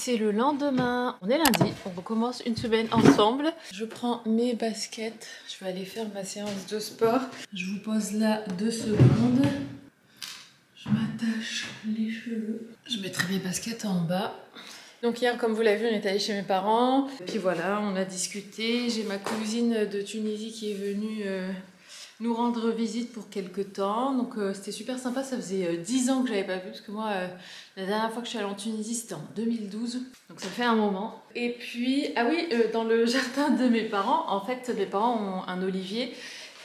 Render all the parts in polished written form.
c'est le lendemain, on est lundi, on recommence une semaine ensemble. Je prends mes baskets, je vais aller faire ma séance de sport. Je vous pose là 2 secondes. Je m'attache les cheveux. Je mettrai mes baskets en bas. Donc hier, comme vous l'avez vu, on est allé chez mes parents. Et puis voilà, on a discuté. J'ai ma cousine de Tunisie qui est venue nous rendre visite pour quelques temps. Donc c'était super sympa, ça faisait 10 ans que je n'avais pas vu. Parce que moi, la dernière fois que je suis allée en Tunisie, c'était en 2012. Donc ça fait un moment. Et puis, ah oui, dans le jardin de mes parents, en fait, mes parents ont un olivier.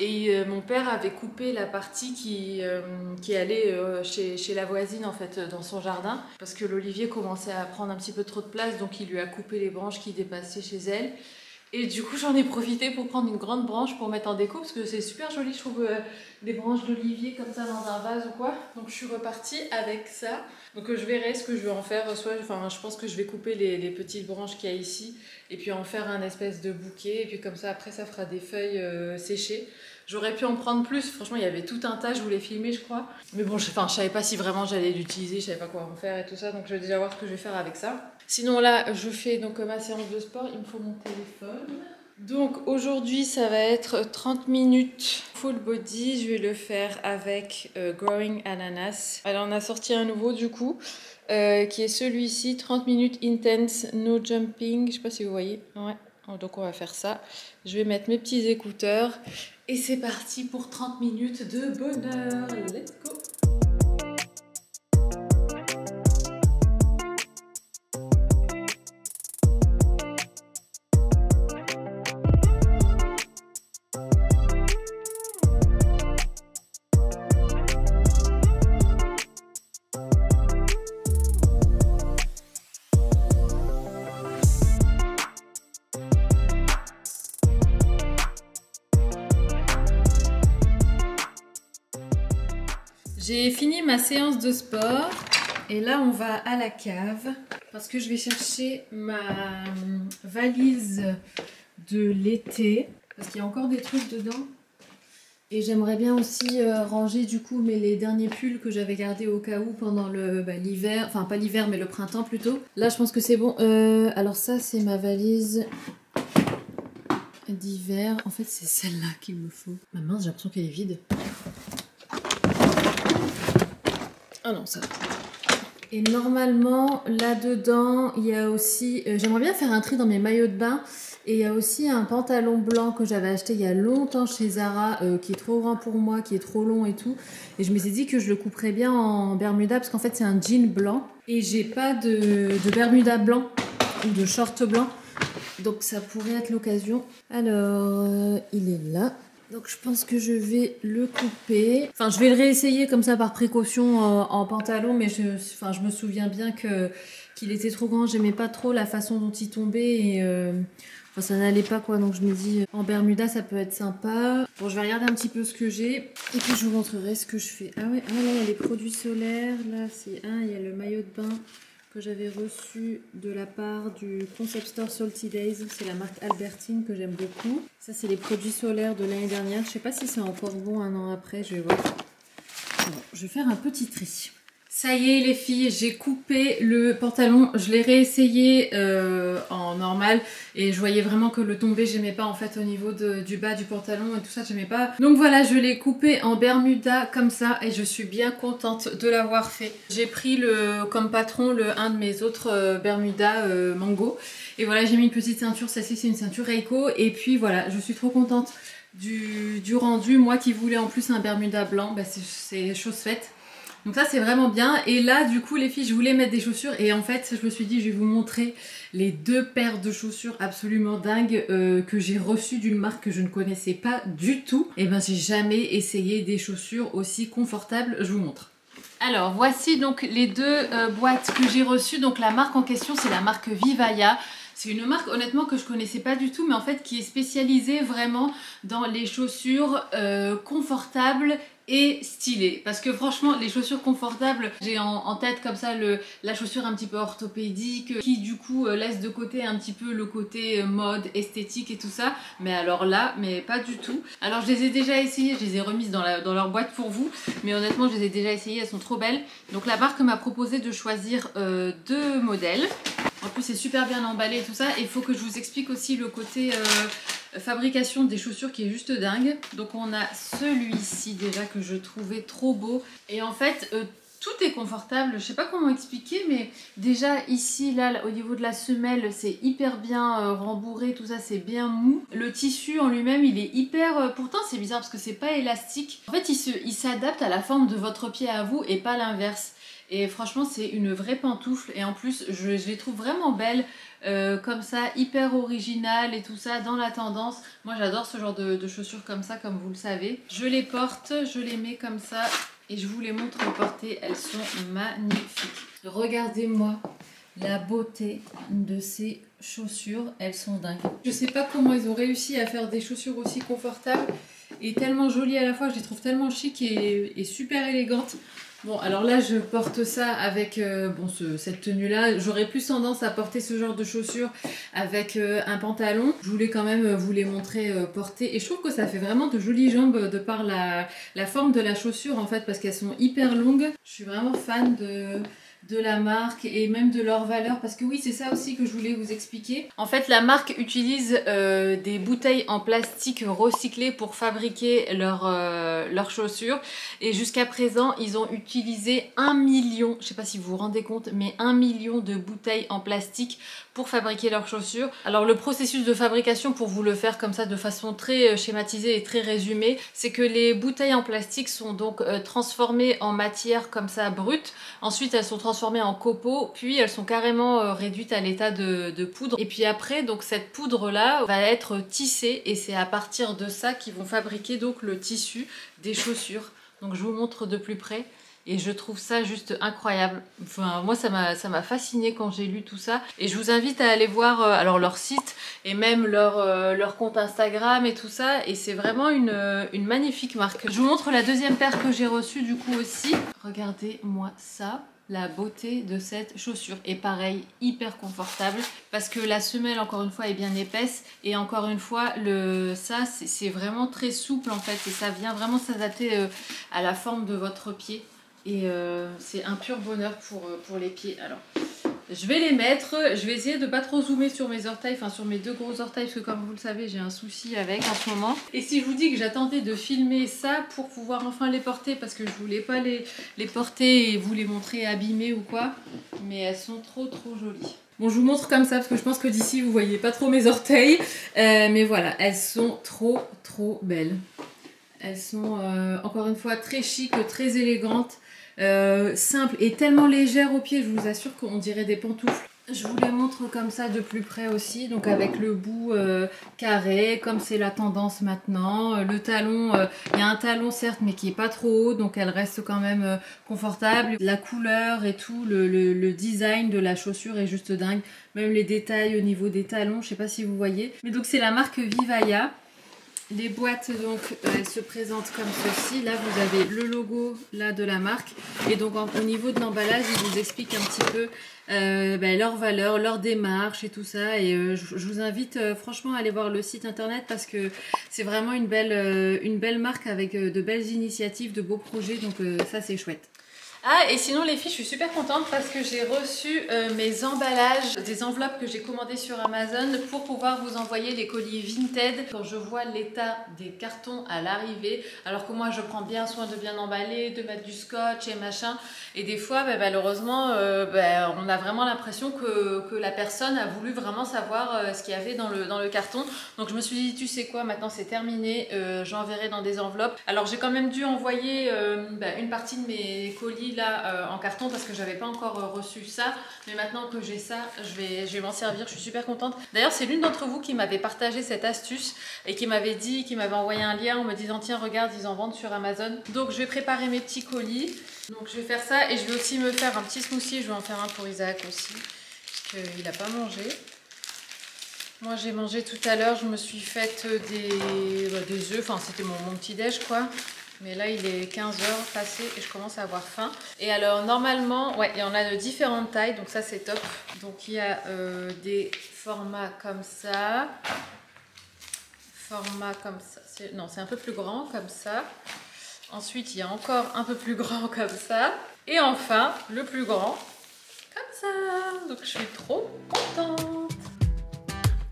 Et mon père avait coupé la partie qui allait chez la voisine en fait dans son jardin parce que l'olivier commençait à prendre un petit peu trop de place, donc il lui a coupé les branches qui dépassaient chez elle. Et du coup j'en ai profité pour prendre une grande branche pour mettre en déco parce que c'est super joli, je trouve, des branches d'olivier comme ça dans un vase ou quoi. Donc je suis repartie avec ça. Donc je verrai ce que je vais en faire, je pense que je vais couper les petites branches qu'il y a ici et puis en faire un espèce de bouquet et puis comme ça après ça fera des feuilles séchées. J'aurais pu en prendre plus, franchement il y avait tout un tas, je voulais filmer je crois. Mais bon, je savais pas si vraiment j'allais l'utiliser, je savais pas quoi en faire et tout ça, donc je vais déjà voir ce que je vais faire avec ça. Sinon là, je fais donc ma séance de sport, il me faut mon téléphone. Donc aujourd'hui ça va être 30 minutes full body, je vais le faire avec Growing Ananas. Alors on a sorti un nouveau du coup, qui est celui-ci, 30 minutes intense, no jumping, je sais pas si vous voyez, ouais. Donc on va faire ça, je vais mettre mes petits écouteurs et c'est parti pour 30 minutes de bonheur, let's go. J'ai fini ma séance de sport et là on va à la cave parce que je vais chercher ma valise de l'été parce qu'il y a encore des trucs dedans et j'aimerais bien aussi ranger du coup les derniers pulls que j'avais gardés au cas où pendant l'hiver, enfin pas l'hiver mais le printemps plutôt. Là je pense que c'est bon. Alors ça c'est ma valise d'hiver, en fait c'est celle-là qu'il me faut. Ma mince, j'ai l'impression qu'elle est vide. Ah non, ça. Et normalement, là-dedans, il y a aussi... j'aimerais bien faire un tri dans mes maillots de bain. Et il y a aussi un pantalon blanc que j'avais acheté il y a longtemps chez Zara, qui est trop grand pour moi, qui est trop long et tout. Et je me suis dit que je le couperais bien en bermuda, parce qu'en fait, c'est un jean blanc. Et j'ai pas de bermuda blanc, ou de short blanc. Donc ça pourrait être l'occasion. Alors, il est là. Donc je pense que je vais le couper. Enfin, je vais le réessayer comme ça par précaution en pantalon, mais je me souviens bien qu'il était trop grand. J'aimais pas trop la façon dont il tombait et ça n'allait pas quoi. Donc je me dis en bermuda ça peut être sympa. Bon, je vais regarder un petit peu ce que j'ai et puis je vous montrerai ce que je fais. Ah ouais, là il y a les produits solaires. Là c'est il y a le maillot de bain que j'avais reçu de la part du Concept Store Salty Days. C'est la marque Albertine que j'aime beaucoup. Ça, c'est les produits solaires de l'année dernière. Je sais pas si c'est encore bon un an après, je vais voir. Bon, je vais faire un petit tri. Ça y est les filles, j'ai coupé le pantalon, je l'ai réessayé en normal et je voyais vraiment que le tombé j'aimais pas en fait au niveau du bas du pantalon et tout ça j'aimais pas. Donc voilà, je l'ai coupé en bermuda comme ça et je suis bien contente de l'avoir fait. J'ai pris comme patron un de mes autres bermuda mango et voilà, j'ai mis une petite ceinture, celle-ci c'est une ceinture Reiko et puis voilà, je suis trop contente du rendu. Moi qui voulais en plus un bermuda blanc, c'est chose faite. Donc ça c'est vraiment bien et là du coup les filles je voulais mettre des chaussures et en fait je me suis dit je vais vous montrer les 2 paires de chaussures absolument dingues que j'ai reçues d'une marque que je ne connaissais pas du tout. Et ben j'ai jamais essayé des chaussures aussi confortables, je vous montre. Alors voici donc les 2 boîtes que j'ai reçues. Donc la marque en question c'est la marque Vivaya. C'est une marque honnêtement que je connaissais pas du tout mais en fait qui est spécialisée vraiment dans les chaussures confortables et stylées. Parce que franchement les chaussures confortables, j'ai en tête comme ça la chaussure un petit peu orthopédique qui du coup laisse de côté un petit peu le côté mode, esthétique et tout ça. Mais alors là, mais pas du tout. Alors je les ai déjà essayées, je les ai remises dans leur boîte pour vous. Mais honnêtement je les ai déjà essayées, elles sont trop belles. Donc la marque m'a proposé de choisir 2 modèles. En plus c'est super bien emballé et tout ça. Et il faut que je vous explique aussi le côté fabrication des chaussures qui est juste dingue. Donc on a celui-ci déjà que je trouvais trop beau. Et en fait tout est confortable, je sais pas comment expliquer, mais déjà ici, là, au niveau de la semelle, c'est hyper bien rembourré, tout ça, c'est bien mou. Le tissu en lui-même, il est hyper... pourtant, c'est bizarre parce que c'est pas élastique. En fait, il s'adapte à la forme de votre pied à vous et pas l'inverse. Et franchement, c'est une vraie pantoufle. Et en plus, je les trouve vraiment belles, comme ça, hyper originales et tout ça, dans la tendance. Moi, j'adore ce genre de chaussures comme ça, comme vous le savez. Je les porte, je les mets comme ça. Et je vous les montre portées, elles sont magnifiques. Regardez-moi la beauté de ces chaussures, elles sont dingues. Je sais pas comment ils ont réussi à faire des chaussures aussi confortables et tellement jolies à la fois, je les trouve tellement chic et super élégantes. Bon, alors là, je porte ça avec cette tenue-là. J'aurais plus tendance à porter ce genre de chaussures avec un pantalon. Je voulais quand même vous les montrer portées. Et je trouve que ça fait vraiment de jolies jambes de par la forme de la chaussure, en fait, parce qu'elles sont hyper longues. Je suis vraiment fan de la marque et même de leur valeur, parce que oui, c'est ça aussi que je voulais vous expliquer. En fait, la marque utilise des bouteilles en plastique recyclées pour fabriquer leurs chaussures, et jusqu'à présent ils ont utilisé 1 million, je sais pas si vous vous rendez compte, mais 1 million de bouteilles en plastique pour fabriquer leurs chaussures. Alors le processus de fabrication, pour vous le faire comme ça de façon très schématisée et très résumée, c'est que les bouteilles en plastique sont donc transformées en matière comme ça brute. Ensuite elles sont transformées en copeaux, puis elles sont carrément réduites à l'état de poudre. Et puis après, donc cette poudre là va être tissée, et c'est à partir de ça qu'ils vont fabriquer donc le tissu des chaussures. Donc je vous montre de plus près. Et je trouve ça juste incroyable. Enfin, moi, ça m'a fascinée quand j'ai lu tout ça. Et je vous invite à aller voir alors leur site et même leur compte Instagram et tout ça. Et c'est vraiment une magnifique marque. Je vous montre la deuxième paire que j'ai reçue du coup aussi. Regardez-moi ça. La beauté de cette chaussure. Et pareil, hyper confortable. Parce que la semelle, encore une fois, est bien épaisse. Et encore une fois, ça, c'est vraiment très souple en fait. Et ça vient vraiment s'adapter à la forme de votre pied. Et c'est un pur bonheur pour les pieds. Alors, je vais les mettre. Je vais essayer de pas trop zoomer sur mes orteils, enfin sur mes deux gros orteils, parce que comme vous le savez, j'ai un souci avec en ce moment. Et si je vous dis que j'attendais de filmer ça pour pouvoir enfin les porter, parce que je voulais pas les porter et vous les montrer abîmées ou quoi, mais elles sont trop jolies. Bon, je vous montre comme ça, parce que je pense que d'ici, vous voyez pas trop mes orteils. Mais voilà, elles sont trop belles. Elles sont, encore une fois, très chic, très élégantes. Simple et tellement légère aux pieds, je vous assure qu'on dirait des pantoufles. Je vous les montre comme ça de plus près aussi, donc avec le bout carré, comme c'est la tendance maintenant. Le talon, il y a un talon certes, mais qui est pas trop haut, donc elle reste quand même confortable. La couleur et tout, le design de la chaussure est juste dingue. Même les détails au niveau des talons, je sais pas si vous voyez. Mais donc c'est la marque Vivaya. Les boîtes, donc, elles se présentent comme ceci. Là, vous avez le logo là, de la marque. Et donc, au niveau de l'emballage, ils vous expliquent un petit peu leur valeur, leur démarche et tout ça. Et je vous invite franchement à aller voir le site internet, parce que c'est vraiment une belle marque avec de belles initiatives, de beaux projets. Donc, ça, c'est chouette. Ah, et sinon les filles, je suis super contente parce que j'ai reçu mes emballages, des enveloppes que j'ai commandées sur Amazon pour pouvoir vous envoyer les colis Vinted. Quand je vois l'état des cartons à l'arrivée, alors que moi je prends bien soin de bien emballer, de mettre du scotch et machin, et des fois malheureusement on a vraiment l'impression que la personne a voulu vraiment savoir ce qu'il y avait dans le carton. Donc je me suis dit, tu sais quoi, maintenant c'est terminé, j'enverrai dans des enveloppes. Alors j'ai quand même dû envoyer une partie de mes colis là en carton, parce que j'avais pas encore reçu ça, mais maintenant que j'ai ça, je vais m'en servir. Je suis super contente. D'ailleurs, c'est l'une d'entre vous qui m'avait partagé cette astuce et qui m'avait envoyé un lien en me disant, tiens regarde, ils en vendent sur Amazon. Donc je vais préparer mes petits colis. Donc je vais faire ça, et je vais aussi me faire un petit smoothie. Je vais en faire un pour Isaac aussi, parce qu'il n'a pas mangé. Moi j'ai mangé tout à l'heure, je me suis faite des œufs, enfin c'était mon petit déj quoi. Mais là il est 15 h passé et je commence à avoir faim. Et alors normalement, ouais, il y en a de différentes tailles, donc ça c'est top. Donc il y a des formats comme ça. Non, c'est un peu plus grand comme ça. Ensuite il y a encore un peu plus grand comme ça. Et enfin le plus grand, comme ça. Donc je suis trop contente.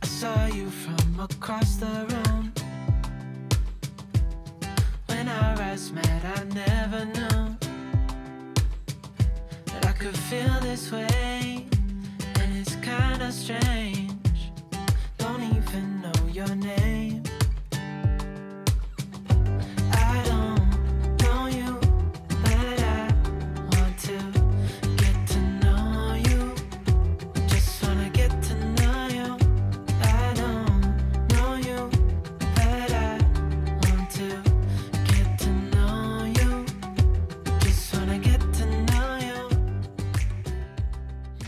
I saw you from across the room. When our eyes met, I never knew that I could feel this way, and it's kinda strange. Don't even know your name. I don't know you, but I want to get to know you. Just wanna get to know you. I don't know you, but I want to get to know you. Just wanna get to know you.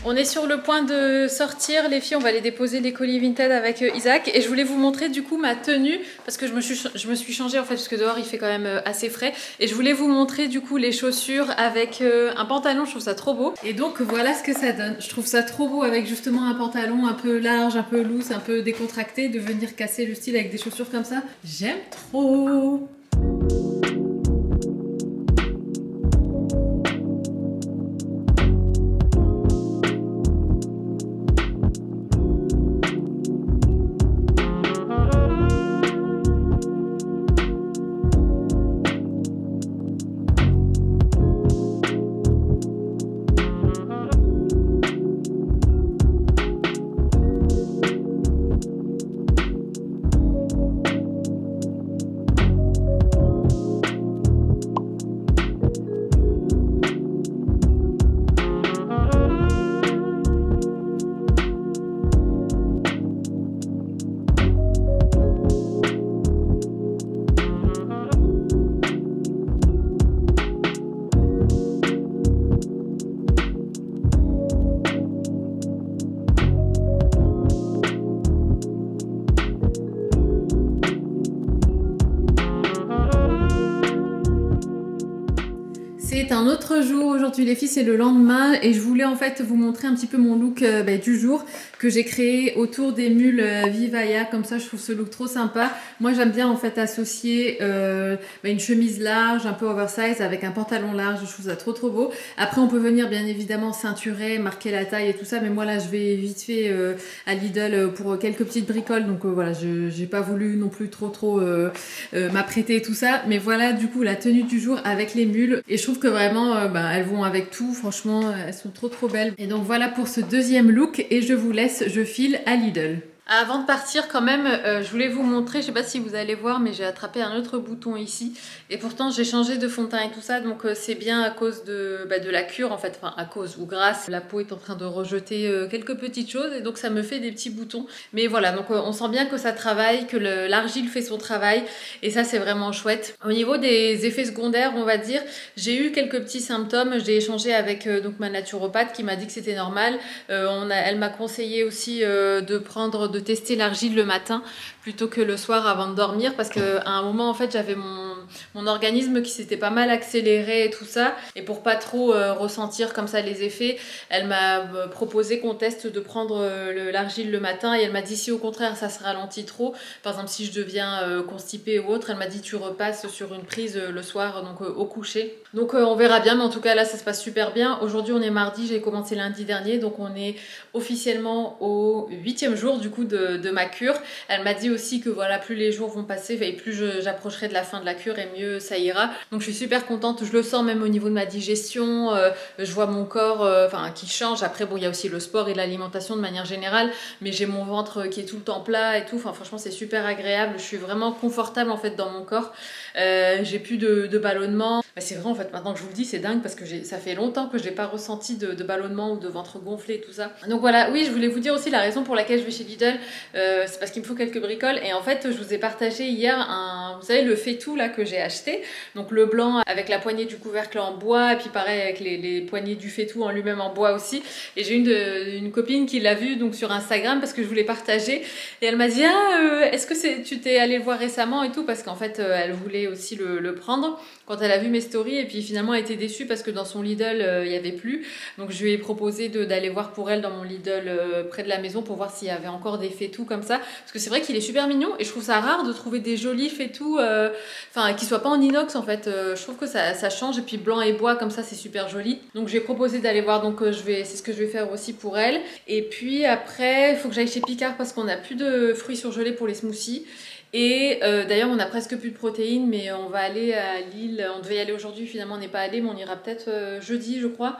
On est sur le point de sortir, les filles, on va aller déposer les colis Vinted avec Isaac et je voulais vous montrer du coup ma tenue parce que je me suis changée en fait parce que dehors il fait quand même assez frais et je voulais vous montrer du coup les chaussures avec un pantalon, je trouve ça trop beau et donc voilà ce que ça donne. Je trouve ça trop beau avec justement un pantalon un peu large, un peu loose, un peu décontracté, de venir casser le style avec des chaussures comme ça. J'aime trop. C'est un autre jour aujourd'hui les filles, c'est le lendemain et je voulais en fait vous montrer un petit peu mon look du jour que j'ai créé autour des mules Vivaya, comme ça je trouve ce look trop sympa. Moi j'aime bien en fait associer une chemise large, un peu oversize avec un pantalon large, je trouve ça trop beau. Après on peut venir bien évidemment ceinturer, marquer la taille et tout ça, mais moi là je vais vite fait à Lidl pour quelques petites bricoles, donc voilà, j'ai pas voulu non plus trop m'apprêter et tout ça, mais voilà du coup la tenue du jour avec les mules et je trouve que vraiment elles vont avec tout, franchement elles sont trop belles. Et donc voilà pour ce deuxième look et je vous laisse, je file à Lidl. Avant de partir quand même, je voulais vous montrer, je sais pas si vous allez voir, mais j'ai attrapé un autre bouton ici. Et pourtant j'ai changé de fond de teint et tout ça, donc c'est bien à cause de la cure en fait, enfin à cause ou grâce. La peau est en train de rejeter quelques petites choses et donc ça me fait des petits boutons. Mais voilà, donc on sent bien que ça travaille, que l'argile fait son travail et ça c'est vraiment chouette. Au niveau des effets secondaires, on va dire, j'ai eu quelques petits symptômes. J'ai échangé avec donc ma naturopathe qui m'a dit que c'était normal. Elle m'a conseillé aussi de tester l'argile le matin plutôt que le soir avant de dormir parce qu'à un moment en fait j'avais mon organisme qui s'était pas mal accéléré et tout ça, et pour pas trop ressentir comme ça les effets, elle m'a proposé qu'on teste de prendre l'argile le matin et elle m'a dit si au contraire ça se ralentit trop, par exemple si je deviens constipée ou autre, elle m'a dit tu repasses sur une prise le soir, donc au coucher. Donc on verra bien, mais en tout cas là ça se passe super bien. Aujourd'hui on est mardi, j'ai commencé lundi dernier, donc on est officiellement au 8e jour du coup de ma cure. Elle m'a dit aussi que voilà, plus les jours vont passer et plus j'approcherai de la fin de la cure et mieux ça ira. Donc je suis super contente, je le sens même au niveau de ma digestion, je vois mon corps qui change. Après bon, il y a aussi le sport et l'alimentation de manière générale, mais j'ai mon ventre qui est tout le temps plat et tout. Enfin franchement c'est super agréable, je suis vraiment confortable en fait dans mon corps. J'ai plus de ballonnement. Bah, c'est vrai en fait, maintenant que je vous le dis, c'est dingue parce que ça fait longtemps que je n'ai pas ressenti de ballonnement ou de ventre gonflé et tout ça. Donc voilà, oui, je voulais vous dire aussi la raison pour laquelle je vais chez Lidl, c'est parce qu'il me faut quelques bricoles. Et en fait, je vous ai partagé hier vous savez, le faitout là que j'ai acheté. Donc le blanc avec la poignée du couvercle en bois, et puis pareil avec les poignées du faitout en lui-même en bois aussi. Et j'ai une copine qui l'a vu donc sur Instagram parce que je voulais partager. Et elle m'a dit est-ce que tu t'es allé le voir récemment et tout, parce qu'en fait elle voulait aussi le prendre. Quand elle a vu mes stories et puis finalement a été déçue parce que dans son Lidl il n'y avait plus. Donc je lui ai proposé d'aller voir pour elle dans mon Lidl près de la maison pour voir s'il y avait encore des fétous comme ça. Parce que c'est vrai qu'il est super mignon et je trouve ça rare de trouver des jolis fétous, qui soient pas en inox en fait. Je trouve que ça change et puis blanc et bois comme ça c'est super joli. Donc j'ai proposé d'aller voir, donc c'est ce que je vais faire aussi pour elle. Et puis après il faut que j'aille chez Picard parce qu'on n'a plus de fruits surgelés pour les smoothies. Et d'ailleurs on a presque plus de protéines, mais on va aller à Lille, on devait y aller aujourd'hui, finalement on n'est pas allé, mais on ira peut-être jeudi je crois.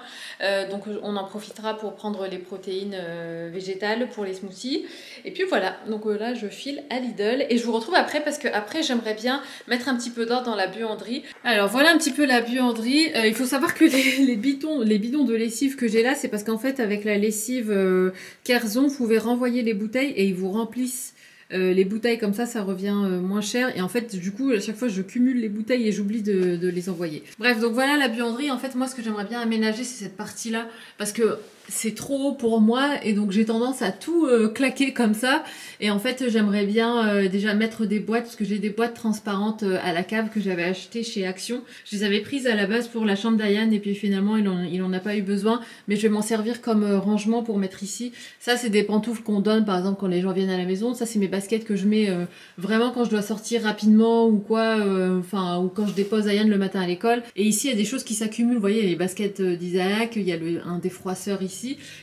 Donc on en profitera pour prendre les protéines végétales pour les smoothies. Et puis voilà, donc là je file à Lidl et je vous retrouve après parce que après j'aimerais bien mettre un petit peu d'ordre dans la buanderie. Alors voilà un petit peu la buanderie. Il faut savoir que les bidons de lessive que j'ai là, c'est parce qu'en fait avec la lessive Kerzon, vous pouvez renvoyer les bouteilles et ils vous remplissent les bouteilles comme ça revient moins cher et en fait du coup à chaque fois je cumule les bouteilles et j'oublie de les envoyer. Bref, donc voilà la buanderie. En fait moi ce que j'aimerais bien aménager c'est cette partie là parce que c'est trop haut pour moi et donc j'ai tendance à tout claquer comme ça et en fait j'aimerais bien déjà mettre des boîtes parce que j'ai des boîtes transparentes à la cave que j'avais achetées chez Action. Je les avais prises à la base pour la chambre d'Ayane et puis finalement il en a pas eu besoin, mais je vais m'en servir comme rangement pour mettre ici. Ça c'est des pantoufles qu'on donne par exemple quand les gens viennent à la maison. Ça c'est mes baskets que je mets vraiment quand je dois sortir rapidement ou quoi, ou quand je dépose Ayane le matin à l'école. Et ici il y a des choses qui s'accumulent, vous voyez les baskets d'Isaac, il y a un défroisseur ici.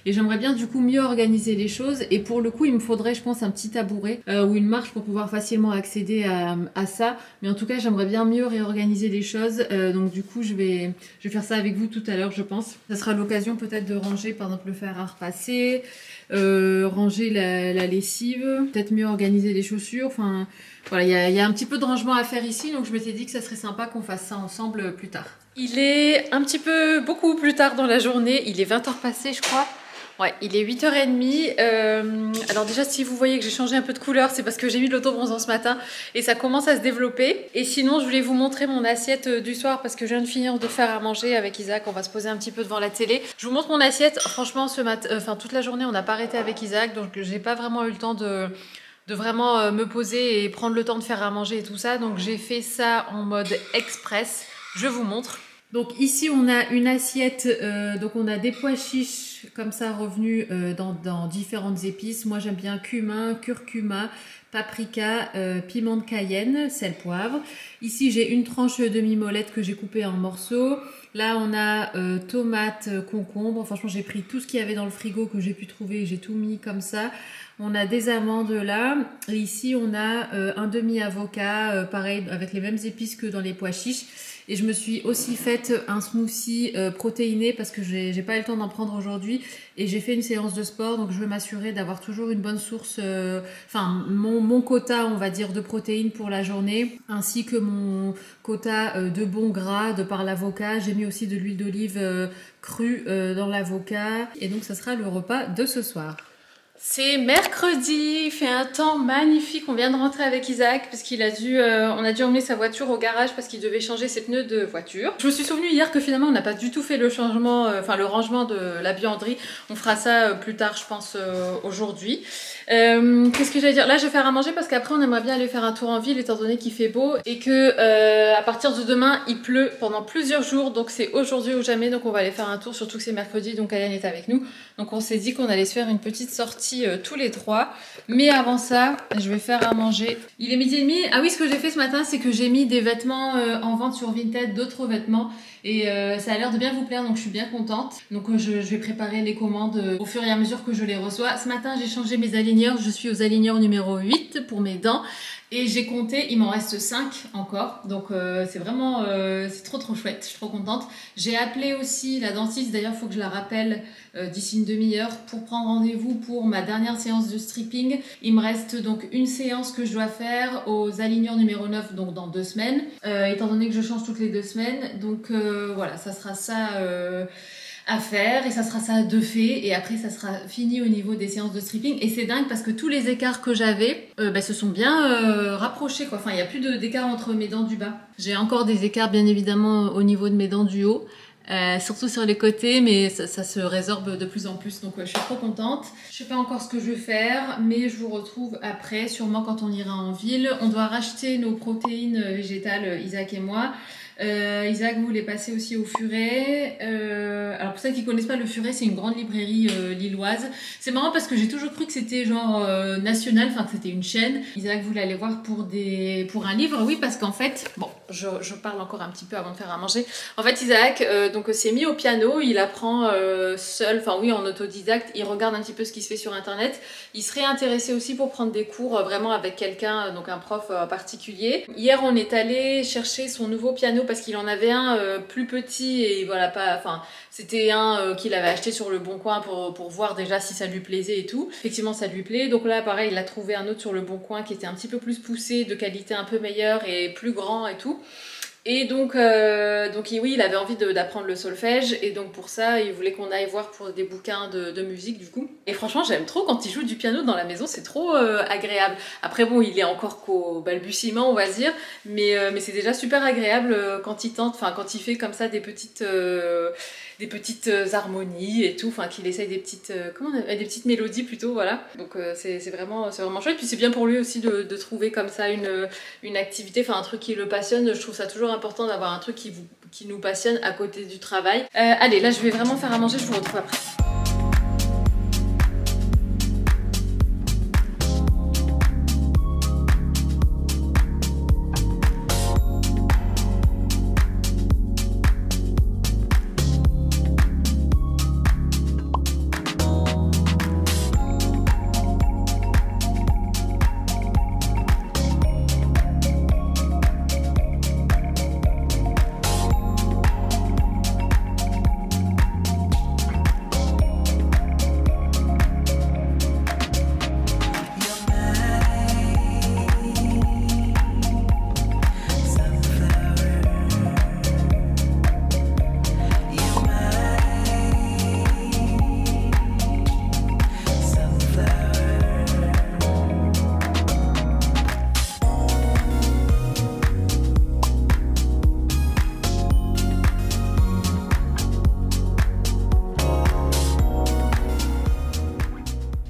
Et j'aimerais bien du coup mieux organiser les choses et pour le coup il me faudrait je pense un petit tabouret ou une marche pour pouvoir facilement accéder à ça, mais en tout cas j'aimerais bien mieux réorganiser les choses, donc du coup je vais faire ça avec vous tout à l'heure je pense. Ça sera l'occasion peut-être de ranger par exemple le fer à repasser, ranger la lessive, peut-être mieux organiser les chaussures, enfin voilà il y a un petit peu de rangement à faire ici, donc je m'étais dit que ça serait sympa qu'on fasse ça ensemble plus tard. Il est un petit peu beaucoup plus tard dans la journée, il est 20h passé je crois. Ouais, il est 8h30. Alors déjà, si vous voyez que j'ai changé un peu de couleur, c'est parce que j'ai mis de l'autobronzant ce matin et ça commence à se développer. Et sinon, je voulais vous montrer mon assiette du soir parce que je viens de finir de faire à manger avec Isaac. On va se poser un petit peu devant la télé. Je vous montre mon assiette. Franchement, toute la journée, on n'a pas arrêté avec Isaac, donc j'ai pas vraiment eu le temps de vraiment me poser et prendre le temps de faire à manger et tout ça. Donc j'ai fait ça en mode express. Je vous montre. Donc ici on a une assiette, donc on a des pois chiches comme ça revenus dans différentes épices. Moi j'aime bien cumin, curcuma, paprika, piment de Cayenne, sel, poivre. Ici j'ai une tranche de demi-molette que j'ai coupée en morceaux. Là on a tomates, concombre. Franchement j'ai pris tout ce qu'il y avait dans le frigo que j'ai pu trouver et j'ai tout mis comme ça. On a des amandes là. Et ici on a un demi-avocat, pareil avec les mêmes épices que dans les pois chiches. Et je me suis aussi fait un smoothie protéiné parce que j'ai pas eu le temps d'en prendre aujourd'hui et j'ai fait une séance de sport, donc je veux m'assurer d'avoir toujours une bonne source, mon quota on va dire de protéines pour la journée, ainsi que mon quota de bons gras de par l'avocat. J'ai mis aussi de l'huile d'olive crue dans l'avocat et donc ça sera le repas de ce soir. C'est mercredi, il fait un temps magnifique, on vient de rentrer avec Isaac parce qu'il a on a dû emmener sa voiture au garage parce qu'il devait changer ses pneus de voiture. Je me suis souvenu hier que finalement on n'a pas du tout fait le changement, le rangement de la buanderie. On fera ça plus tard je pense aujourd'hui. Qu'est-ce que j'allais dire? Là je vais faire à manger parce qu'après on aimerait bien aller faire un tour en ville étant donné qu'il fait beau et que à partir de demain il pleut pendant plusieurs jours, donc c'est aujourd'hui ou jamais, donc on va aller faire un tour, surtout que c'est mercredi, donc Ayane est avec nous. Donc on s'est dit qu'on allait se faire une petite sortie tous les trois, mais avant ça je vais faire à manger. Il est 12h30. Ah oui, ce que j'ai fait ce matin c'est que j'ai mis des vêtements en vente sur Vinted, d'autres vêtements, et ça a l'air de bien vous plaire, donc je suis bien contente. Donc je vais préparer les commandes au fur et à mesure que je les reçois. Ce matin j'ai changé mes aligneurs, je suis aux aligneurs numéro 8 pour mes dents et j'ai compté, il m'en reste 5 encore, donc c'est vraiment c'est trop chouette, je suis trop contente. J'ai appelé aussi la dentiste, d'ailleurs il faut que je la rappelle d'ici une demi-heure pour prendre rendez-vous pour ma dernière séance de stripping. Il me reste donc une séance que je dois faire aux aligneurs numéro 9, donc dans 2 semaines, étant donné que je change toutes les 2 semaines, donc voilà, ça sera ça à faire et ça sera ça de fait, et après ça sera fini au niveau des séances de stripping. Et c'est dingue parce que tous les écarts que j'avais se sont bien rapprochés quoi. Enfin il n'y a plus d'écart entre mes dents du bas. J'ai encore des écarts bien évidemment au niveau de mes dents du haut, surtout sur les côtés, mais ça se résorbe de plus en plus, donc je suis trop contente. Je sais pas encore ce que je vais faire, mais je vous retrouve après, sûrement quand on ira en ville. On doit racheter nos protéines végétales, Isaac et moi. Isaac voulait passer aussi au Furet. Alors pour ceux qui connaissent pas le Furet, c'est une grande librairie lilloise. C'est marrant parce que j'ai toujours cru que c'était genre national, enfin que c'était une chaîne. Isaac voulait aller voir pour un livre, oui, parce qu'en fait, bon, je parle encore un petit peu avant de faire à manger. En fait, Isaac donc s'est mis au piano, il apprend seul, enfin oui, en autodidacte, il regarde un petit peu ce qui se fait sur internet. Il serait intéressé aussi pour prendre des cours vraiment avec quelqu'un, donc un prof particulier. Hier, on est allé chercher son nouveau piano parce qu'il en avait un plus petit et voilà, pas, enfin, c'était un qu'il avait acheté sur le Bon Coin pour voir déjà si ça lui plaisait et tout. Effectivement, ça lui plaît. Donc là, pareil, il a trouvé un autre sur le Bon Coin qui était un petit peu plus poussé, de qualité un peu meilleure et plus grand et tout. Et donc oui, il avait envie d'apprendre le solfège et donc pour ça, il voulait qu'on aille voir pour des bouquins de musique du coup. Et franchement, j'aime trop quand il joue du piano dans la maison, c'est trop agréable. Après bon, il est encore qu'au balbutiement, on va dire, mais c'est déjà super agréable quand il tente, enfin quand il fait comme ça des petites harmonies et tout, enfin qu'il essaye des petites des petites mélodies plutôt, voilà. Donc c'est vraiment chouette. Puis c'est bien pour lui aussi de trouver comme ça une activité, enfin un truc qui le passionne. Je trouve ça toujours important d'avoir un truc qui nous passionne à côté du travail. Allez, là je vais vraiment faire à manger, je vous retrouve après.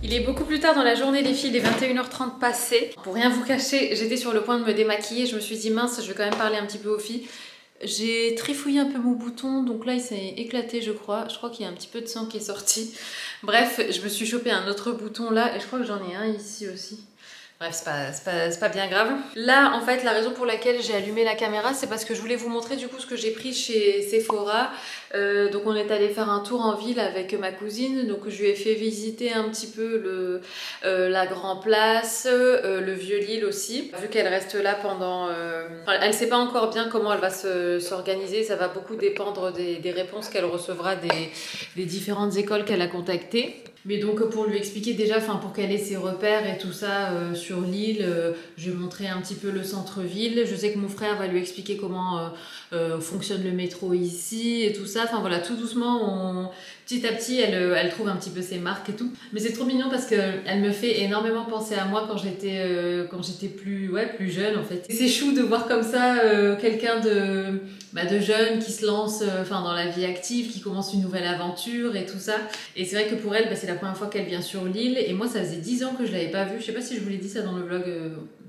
Il est beaucoup plus tard dans la journée les filles, il est 21h30 passé. Pour rien vous cacher, j'étais sur le point de me démaquiller, je me suis dit mince, je vais quand même parler un petit peu aux filles. J'ai trifouillé un peu mon bouton, donc là il s'est éclaté je crois qu'il y a un petit peu de sang qui est sorti. Bref, je me suis chopé un autre bouton là et je crois que j'en ai un ici aussi. Bref, c'est pas bien grave. Là, en fait, la raison pour laquelle j'ai allumé la caméra, c'est parce que je voulais vous montrer du coup ce que j'ai pris chez Sephora. Donc on est allé faire un tour en ville avec ma cousine. Donc je lui ai fait visiter un petit peu la Grand Place, le Vieux-Lille aussi. Vu qu'elle reste là pendant... elle sait pas encore bien comment elle va s'organiser. Ça va beaucoup dépendre des réponses qu'elle recevra des différentes écoles qu'elle a contactées. Mais donc pour lui expliquer déjà, enfin pour qu'elle ait ses repères et tout ça sur l'île, je vais montrer un petit peu le centre-ville. Je sais que mon frère va lui expliquer comment fonctionne le métro ici et tout ça. Enfin voilà, tout doucement, petit à petit, elle trouve un petit peu ses marques et tout. Mais c'est trop mignon parce qu'elle me fait énormément penser à moi quand j'étais plus jeune en fait. C'est chou de voir comme ça quelqu'un de jeune qui se lance dans la vie active, qui commence une nouvelle aventure et tout ça. Et c'est vrai que pour elle, c'est la première fois qu'elle vient sur l'île. Et moi, ça faisait 10 ans que je l'avais pas vue. Je sais pas si je vous l'ai dit ça dans le vlog,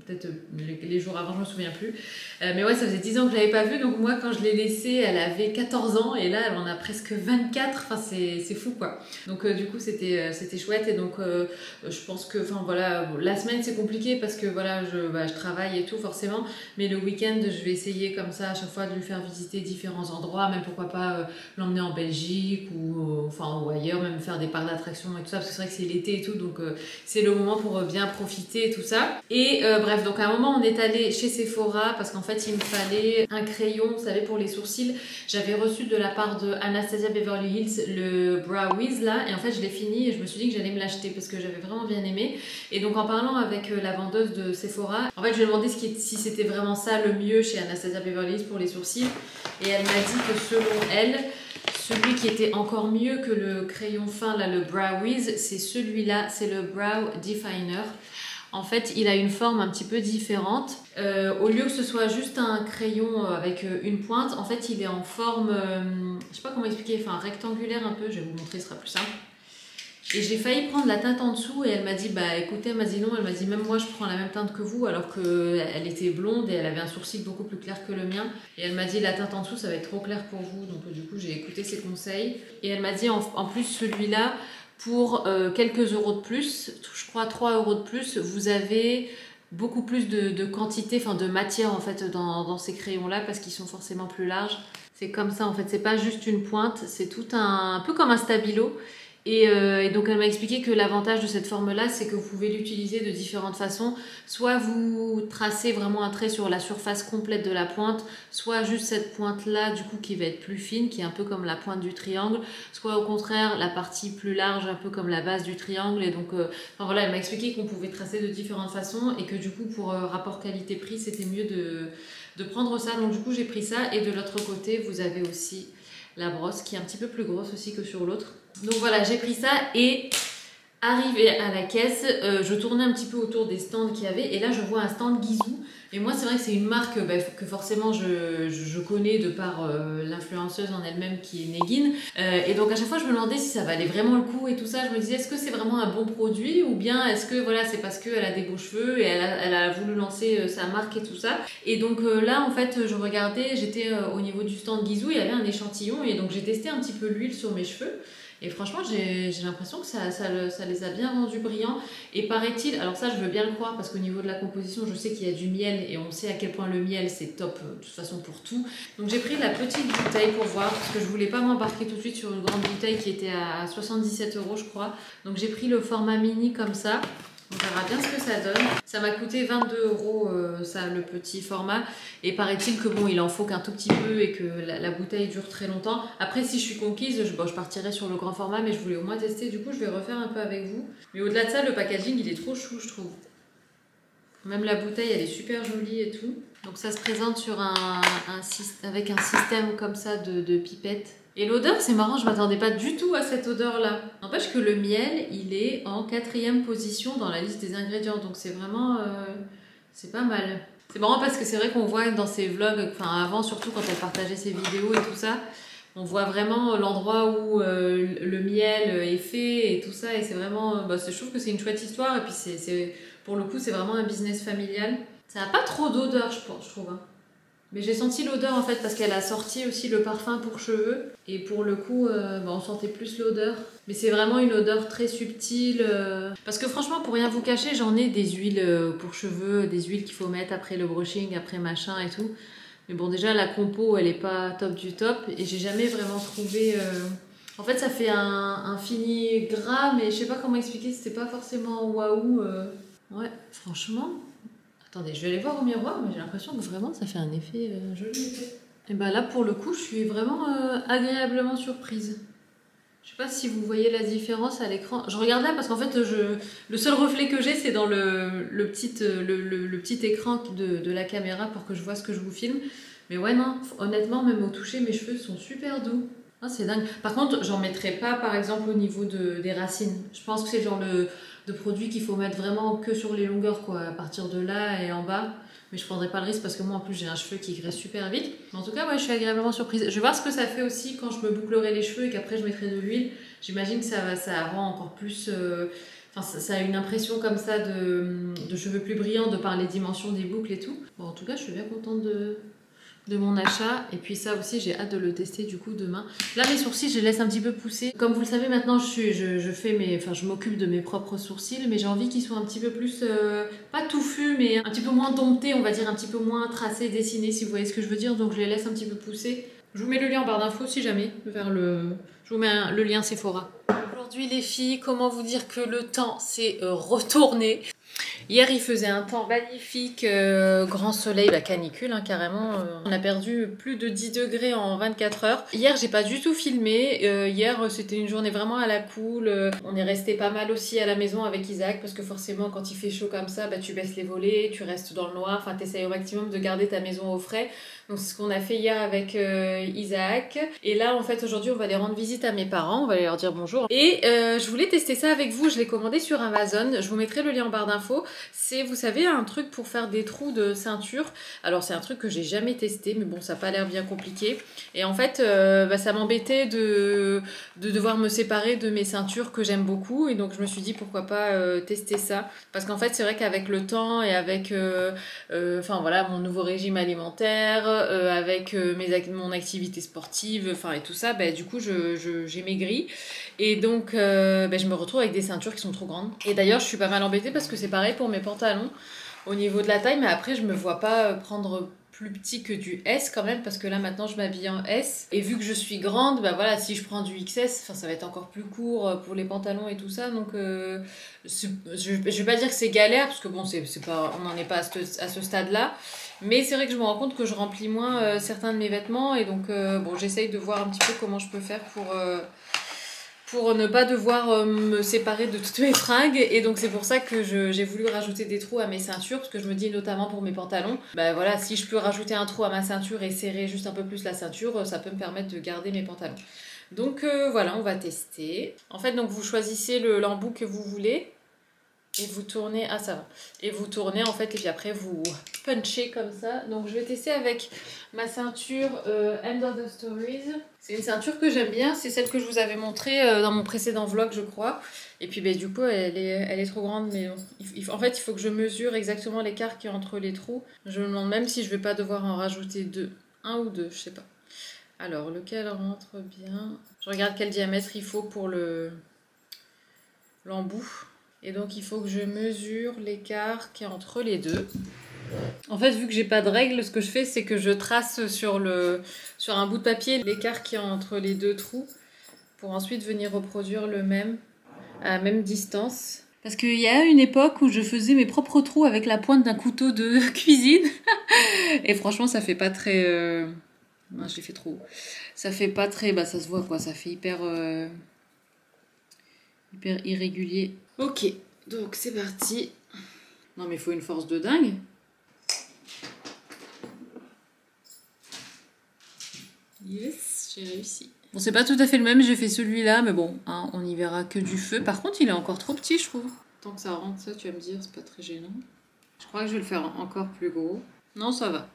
peut-être les jours avant, je me souviens plus. Mais ouais, ça faisait 10 ans que je l'avais pas vue. Donc moi, quand je l'ai laissée, elle avait 14 ans. Et là, elle en a presque 24. Enfin, c'est fou, quoi. Donc du coup, c'était chouette. Et donc, je pense que, voilà, la semaine, c'est compliqué parce que, voilà, je travaille et tout, forcément. Mais le week-end, je vais essayer comme ça, à chaque fois, de lui faire visiter différents endroits. Même, pourquoi pas, l'emmener en Belgique ou ailleurs, même faire des parcs d'attractions et tout ça. Parce que c'est vrai que c'est l'été et tout. Donc, c'est le moment pour bien profiter et tout ça. Et bref, donc à un moment, on est allé chez Sephora parce qu'en fait, il me fallait un crayon, vous savez, pour les sourcils. J'avais reçu de la part de Anastasia Beverly Hills le Brow Wiz là, et en fait, je l'ai fini et je me suis dit que j'allais me l'acheter parce que j'avais vraiment bien aimé. Et donc, en parlant avec la vendeuse de Sephora, en fait, je lui ai demandé si c'était vraiment ça le mieux chez Anastasia Beverly Hills pour les sourcils. Et elle m'a dit que selon elle, celui qui était encore mieux que le crayon fin, là, le Brow Wiz, c'est celui-là, c'est le Brow Definer. En fait, il a une forme un petit peu différente. Au lieu que ce soit juste un crayon avec une pointe, en fait, il est en forme, je sais pas comment expliquer, rectangulaire un peu. Je vais vous montrer, ce sera plus simple. Et j'ai failli prendre la teinte en dessous et elle m'a dit bah écoutez, elle m'a dit non, elle m'a dit même moi je prends la même teinte que vous alors qu'elle était blonde et elle avait un sourcil beaucoup plus clair que le mien. Et elle m'a dit la teinte en dessous ça va être trop clair pour vous, donc du coup j'ai écouté ses conseils. Et elle m'a dit en plus celui-là pour quelques euros de plus, je crois 3 euros de plus, vous avez beaucoup plus de quantité, enfin de matière en fait dans ces crayons là parce qu'ils sont forcément plus larges. C'est comme ça en fait, c'est pas juste une pointe, c'est tout un peu comme un stabilo. Et donc elle m'a expliqué que l'avantage de cette forme-là, c'est que vous pouvez l'utiliser de différentes façons. Soit vous tracez vraiment un trait sur la surface complète de la pointe, soit juste cette pointe-là, du coup, qui va être plus fine, qui est un peu comme la pointe du triangle, soit au contraire la partie plus large, un peu comme la base du triangle. Et donc, enfin, voilà, elle m'a expliqué qu'on pouvait tracer de différentes façons et que du coup, pour rapport qualité-prix, c'était mieux de prendre ça. Donc du coup, j'ai pris ça. Et de l'autre côté, vous avez aussi la brosse qui est un petit peu plus grosse aussi que sur l'autre. Donc voilà, j'ai pris ça et arrivé à la caisse, je tournais un petit peu autour des stands qu'il y avait et là je vois un stand Guizou. Et moi c'est vrai que c'est une marque que forcément je connais de par l'influenceuse en elle-même qui est Negin. Et donc à chaque fois je me demandais si ça valait vraiment le coup et tout ça. Je me disais est-ce que c'est vraiment un bon produit ou bien est-ce que voilà c'est parce qu'elle a des beaux cheveux et elle a voulu lancer sa marque et tout ça. Et donc là en fait je regardais, j'étais au niveau du stand Guizou, il y avait un échantillon et donc j'ai testé un petit peu l'huile sur mes cheveux. Et franchement, j'ai l'impression que ça les a bien rendus brillants. Et paraît-il, alors ça je veux bien le croire parce qu'au niveau de la composition, je sais qu'il y a du miel et on sait à quel point le miel c'est top de toute façon pour tout. Donc j'ai pris la petite bouteille pour voir parce que je voulais pas m'embarquer tout de suite sur une grande bouteille qui était à 77 € je crois. Donc j'ai pris le format mini comme ça. On verra bien ce que ça donne. Ça m'a coûté 22 € ça, le petit format. Et paraît-il que bon, il en faut qu'un tout petit peu et que la bouteille dure très longtemps. Après, si je suis conquise, je partirai sur le grand format, mais je voulais au moins tester. Du coup, je vais refaire un peu avec vous. Mais au-delà de ça, le packaging, il est trop chou, je trouve. Même la bouteille, elle est super jolie et tout. Donc ça se présente sur avec un système comme ça de pipettes. Et l'odeur, c'est marrant, je m'attendais pas du tout à cette odeur-là. N'empêche que le miel, il est en 4e position dans la liste des ingrédients. Donc c'est vraiment... c'est pas mal. C'est marrant parce que c'est vrai qu'on voit dans ses vlogs, enfin avant surtout quand elle partageait ses vidéos et tout ça, on voit vraiment l'endroit où le miel est fait et tout ça. Et c'est vraiment... je trouve que c'est une chouette histoire. Et puis pour le coup, c'est vraiment un business familial. Ça n'a pas trop d'odeur, je trouve. Hein. Mais j'ai senti l'odeur en fait parce qu'elle a sorti aussi le parfum pour cheveux. Et pour le coup, on sentait plus l'odeur. Mais c'est vraiment une odeur très subtile. Parce que franchement, pour rien vous cacher, j'en ai des huiles pour cheveux, des huiles qu'il faut mettre après le brushing, après machin et tout. Mais bon, déjà, la compo, elle est pas top du top. Et j'ai jamais vraiment trouvé... En fait, ça fait un fini gras, mais je sais pas comment expliquer, c'était pas forcément waouh. Ouais, franchement... Attendez, je vais aller voir au miroir, mais j'ai l'impression que vraiment ça fait un effet joli. Et bah là, pour le coup, je suis vraiment agréablement surprise. Je sais pas si vous voyez la différence à l'écran. Je regardais parce qu'en fait, le seul reflet que j'ai, c'est dans le petit écran de la caméra pour que je vois ce que je vous filme. Mais ouais, non, honnêtement, même au toucher, mes cheveux sont super doux. Ah, c'est dingue. Par contre, j'en mettrai pas, par exemple, au niveau des racines. Je pense que c'est genre de produit qu'il faut mettre vraiment que sur les longueurs, quoi, à partir de là et en bas. Mais je prendrai pas le risque parce que moi, en plus, j'ai un cheveu qui graisse super vite. Mais en tout cas, ouais, je suis agréablement surprise. Je vais voir ce que ça fait aussi quand je me bouclerai les cheveux et qu'après, je mettrai de l'huile. J'imagine que ça rend encore plus... Enfin, ça a une impression comme ça de cheveux plus brillants de par les dimensions des boucles et tout. Bon, en tout cas, je suis bien contente de mon achat. Et puis ça aussi, j'ai hâte de le tester du coup demain. Là, mes sourcils, je les laisse un petit peu pousser. Comme vous le savez, maintenant, je m'occupe de mes propres sourcils, mais j'ai envie qu'ils soient un petit peu plus, pas touffus, mais un petit peu moins domptés, on va dire, un petit peu moins tracés, dessinés, si vous voyez ce que je veux dire. Donc, je les laisse un petit peu pousser. Je vous mets le lien en barre d'infos si jamais, je vous mets le lien Sephora. Aujourd'hui, les filles, comment vous dire que le temps s'est retourné. Hier, il faisait un temps magnifique, grand soleil, la canicule, hein, carrément. On a perdu plus de 10 degrés en 24 heures. Hier, j'ai pas du tout filmé. Hier, c'était une journée vraiment à la cool. On est resté pas mal aussi à la maison avec Isaac parce que forcément, quand il fait chaud comme ça, tu baisses les volets, tu restes dans le noir. Enfin, t'essayes au maximum de garder ta maison au frais. Donc, c'est ce qu'on a fait hier avec Isaac. Et là, en fait, aujourd'hui, on va aller rendre visite à mes parents. On va aller leur dire bonjour. Et je voulais tester ça avec vous. Je l'ai commandé sur Amazon. Je vous mettrai le lien en barre d'infos. d'infos, c'est, vous savez, un truc pour faire des trous de ceinture. Alors c'est un truc que j'ai jamais testé, mais bon, ça n'a pas l'air bien compliqué. Et en fait, ça m'embêtait de devoir me séparer de mes ceintures que j'aime beaucoup. Et donc je me suis dit pourquoi pas tester ça. Parce qu'en fait, c'est vrai qu'avec le temps et avec voilà, mon nouveau régime alimentaire, avec mon activité sportive, et tout ça, du coup j'ai maigri. Et donc je me retrouve avec des ceintures qui sont trop grandes. Et d'ailleurs je suis pas mal embêtée parce que c'est pareil pour mes pantalons au niveau de la taille, mais après je me vois pas prendre plus petit que du S quand même, parce que là maintenant je m'habille en S, et vu que je suis grande, voilà, si je prends du XS, ça va être encore plus court pour les pantalons et tout ça, donc je vais pas dire que c'est galère, parce que bon, c'est pas, on n'en est pas à ce stade là, mais c'est vrai que je me rends compte que je remplis moins certains de mes vêtements, et donc j'essaye de voir un petit peu comment je peux faire pour ne pas devoir me séparer de toutes mes fringues. Et donc c'est pour ça que j'ai voulu rajouter des trous à mes ceintures, parce que je me dis, notamment pour mes pantalons, voilà, si je peux rajouter un trou à ma ceinture et serrer juste un peu plus la ceinture, ça peut me permettre de garder mes pantalons. Donc voilà, on va tester. En fait, donc vous choisissez l'embout que vous voulez et vous tournez, ah ça va, et vous tournez en fait, et puis après vous punchez comme ça. Donc je vais tester avec ma ceinture End of the Stories. C'est une ceinture que j'aime bien, c'est celle que je vous avais montrée dans mon précédent vlog, je crois. Et puis du coup elle est trop grande, mais bon. En fait il faut que je mesure exactement l'écart qu'il y a entre les trous. Je me demande même si je vais pas devoir en rajouter un ou deux, je sais pas. Alors lequel rentre bien? Je regarde quel diamètre il faut pour l'embout. Et donc il faut que je mesure l'écart qui est entre les deux. En fait, vu que j'ai pas de règle, ce que je fais, c'est que je trace sur un bout de papier l'écart qui est entre les deux trous, pour ensuite venir reproduire le même à la même distance. Parce qu'il y a une époque où je faisais mes propres trous avec la pointe d'un couteau de cuisine. Et franchement, ça fait pas très... Non, je l'ai fait trop haut. Ça fait pas très... ça se voit quoi, ça fait hyper irrégulier. Ok, donc c'est parti. Non mais il faut une force de dingue. Yes, j'ai réussi. Bon, c'est pas tout à fait le même, j'ai fait celui-là, mais bon, hein, on y verra que du feu. Par contre, il est encore trop petit, je trouve. Tant que ça rentre, ça, tu vas me dire, c'est pas très gênant. Je crois que je vais le faire encore plus gros. Non, ça va.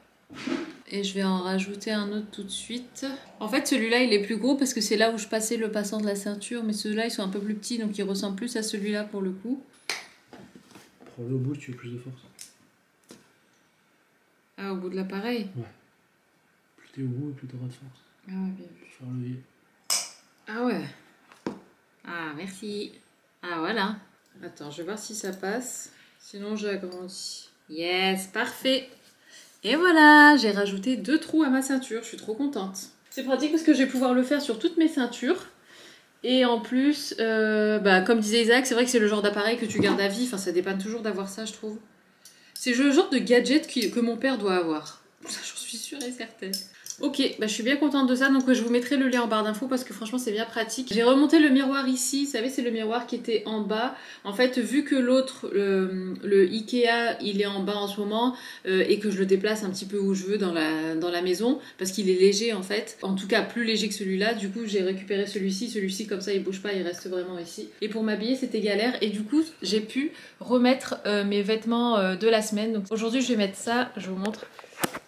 Et je vais en rajouter un autre tout de suite. En fait, celui-là, il est plus gros parce que c'est là où je passais le passant de la ceinture, mais ceux-là, ils sont un peu plus petits, donc ils ressemblent plus à celui-là pour le coup. Prends-le au bout, tu as plus de force. Ah, au bout de l'appareil? Ouais. Plus t'es au bout, plus t'auras de force. Ah ouais, bien vu. Faire le levier. Ah ouais. Ah, merci. Ah, voilà. Attends, je vais voir si ça passe. Sinon, j'agrandis. Yes, parfait. Et voilà, j'ai rajouté 2 trous à ma ceinture. Je suis trop contente. C'est pratique parce que je vais pouvoir le faire sur toutes mes ceintures. Et en plus, comme disait Isaac, c'est vrai que c'est le genre d'appareil que tu gardes à vie. Enfin, ça dépanne toujours d'avoir ça, je trouve. C'est le genre de gadget que mon père doit avoir. Ça, j'en suis sûre et certaine. Ok, je suis bien contente de ça, donc je vous mettrai le lien en barre d'infos parce que franchement c'est bien pratique. J'ai remonté le miroir ici, vous savez c'est le miroir qui était en bas. En fait vu que l'autre, le Ikea, il est en bas en ce moment et que je le déplace un petit peu où je veux dans la maison parce qu'il est léger en fait. En tout cas plus léger que celui-là, du coup j'ai récupéré celui-ci comme ça il bouge pas, il reste vraiment ici. Et pour m'habiller c'était galère et du coup j'ai pu remettre mes vêtements de la semaine. Donc aujourd'hui je vais mettre ça, je vous montre.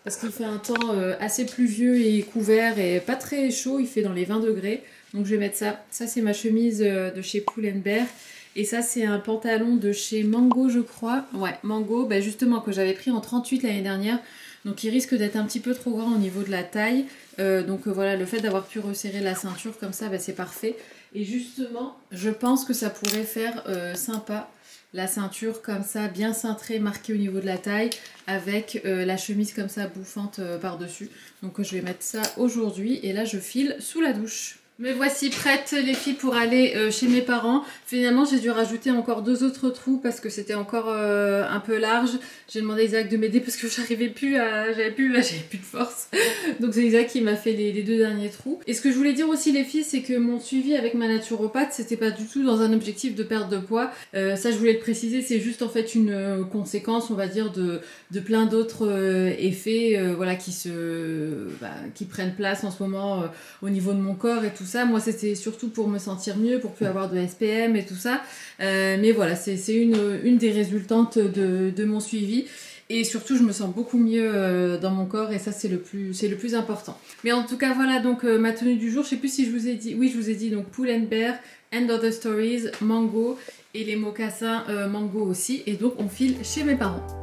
Parce qu'il fait un temps assez pluvieux et couvert et pas très chaud, il fait dans les 20 degrés. Donc je vais mettre ça. Ça c'est ma chemise de chez Pull&Bear. Et ça c'est un pantalon de chez Mango je crois. Ouais, Mango, justement que j'avais pris en 38 l'année dernière. Donc il risque d'être un petit peu trop grand au niveau de la taille. Voilà, le fait d'avoir pu resserrer la ceinture comme ça, c'est parfait. Et justement, je pense que ça pourrait faire sympa. La ceinture comme ça, bien cintrée, marquée au niveau de la taille, avec la chemise comme ça, bouffante par-dessus. Donc je vais mettre ça aujourd'hui, et là je file sous la douche. Me voici prête les filles pour aller chez mes parents. Finalement j'ai dû rajouter encore 2 autres trous parce que c'était encore un peu large. J'ai demandé à Isaac de m'aider parce que j'avais plus de force. Donc c'est Isaac qui m'a fait les 2 derniers trous. Et ce que je voulais dire aussi les filles, c'est que mon suivi avec ma naturopathe, c'était pas du tout dans un objectif de perte de poids. Ça je voulais le préciser, c'est juste en fait une conséquence on va dire de plein d'autres effets voilà, qui prennent place en ce moment au niveau de mon corps et tout ça. ça. Moi, c'était surtout pour me sentir mieux, pour plus avoir de SPM et tout ça. Mais voilà, c'est une des résultantes de mon suivi. Et surtout, je me sens beaucoup mieux dans mon corps et ça, c'est le plus important. Mais en tout cas, voilà donc ma tenue du jour. Je sais plus si je vous ai dit. Oui, je vous ai dit donc Pull & Bear, End of the Stories, Mango et les mocassins Mango aussi. Et donc, on file chez mes parents.